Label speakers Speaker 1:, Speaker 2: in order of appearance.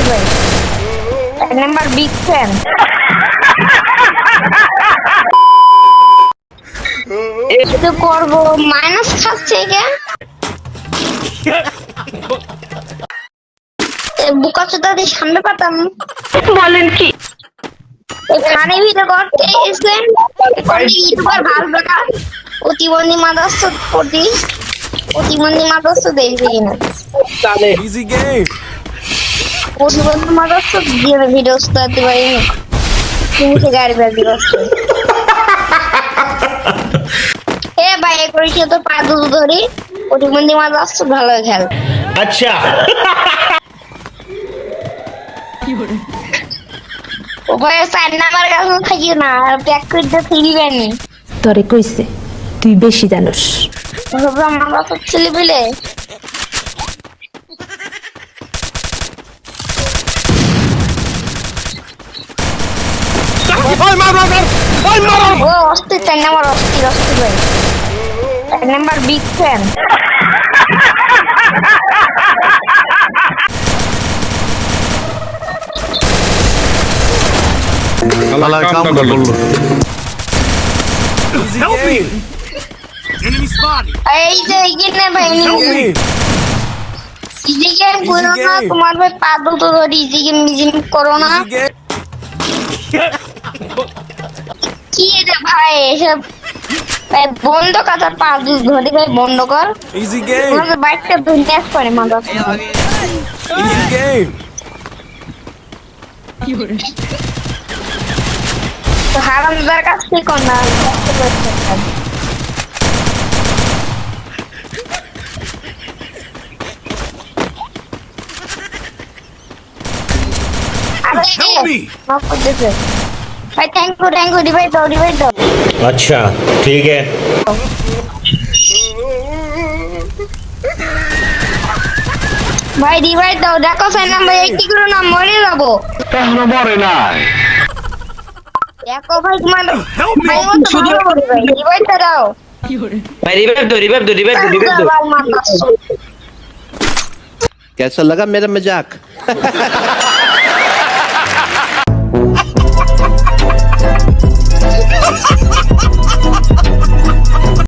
Speaker 1: ভাই number big fan একটু করবো মাইনাস খাচ্ছে কে বুকা চোদা দিয়ে সামনে পাতাম বলেন কি এখানে ভিডিও করতে এসেছেন ইউটিউবার ভালো টাকা প্রতিবন্ধী মাদাস্ত প্রতিবন্ধী মাদাস্ত দেখবে কিনা
Speaker 2: Easy game.
Speaker 1: প্রতিবন্ধী মাদাস্ত দিয়ে ভিডিও করতে পারি তুমি সে গাড়ি বাজি করছো এ ভাই করেছি তো পা দুটো ধরি প্রতিবন্ধী মাদাস্ত ভালো খেল
Speaker 3: अच्छा
Speaker 1: ওপারে চার নাম্বার কাছে থাকিও না প্যাক করতে ফিরিবেনি
Speaker 4: তরে কইছে তুই বেশি জানোস
Speaker 1: ভাবলাম আমরা তো ছেলে পেলে ও অস্থির চার নাম্বার অস্থির ভাই চার নাম্বার বিগ ফ্যান
Speaker 5: আল্লাহ কাম করলো
Speaker 2: Easy game. Enemy spotted.
Speaker 1: এই যে এখানে ভাই
Speaker 2: Help me.
Speaker 1: ইজি গেম করো না
Speaker 2: game.
Speaker 1: তোমার ভাই পা দুটো ধরে ইজি গেম করো না
Speaker 2: Easy game.
Speaker 1: কি রে ভাই এসব ভাই বন্ধ কাতার পা দুটো ধরে ভাই বন্ধ কর
Speaker 2: Easy game.
Speaker 1: আমাদের বাইকটা দুনিয়াস করে মাদক
Speaker 2: Easy game.
Speaker 1: তো হারামদার কাছ থেকে কোন না
Speaker 2: Help me.
Speaker 1: মাফ করে দিতে ভাই থ্যাংক ইউ ডিভাইড দাও
Speaker 3: अच्छा ठीक है
Speaker 1: ভাই ডিভাইড দাও দেখো স্যার নাম্বার 80 করে না মরে যাবো
Speaker 5: এখনো মরে নাই
Speaker 1: দেখো ভাই তোমার
Speaker 2: Help me.
Speaker 1: ভাই মত শুধু ভাই ডিভাইড দাও
Speaker 6: भाई रिवाइव दो
Speaker 5: कैसा लगा मेरा मजाक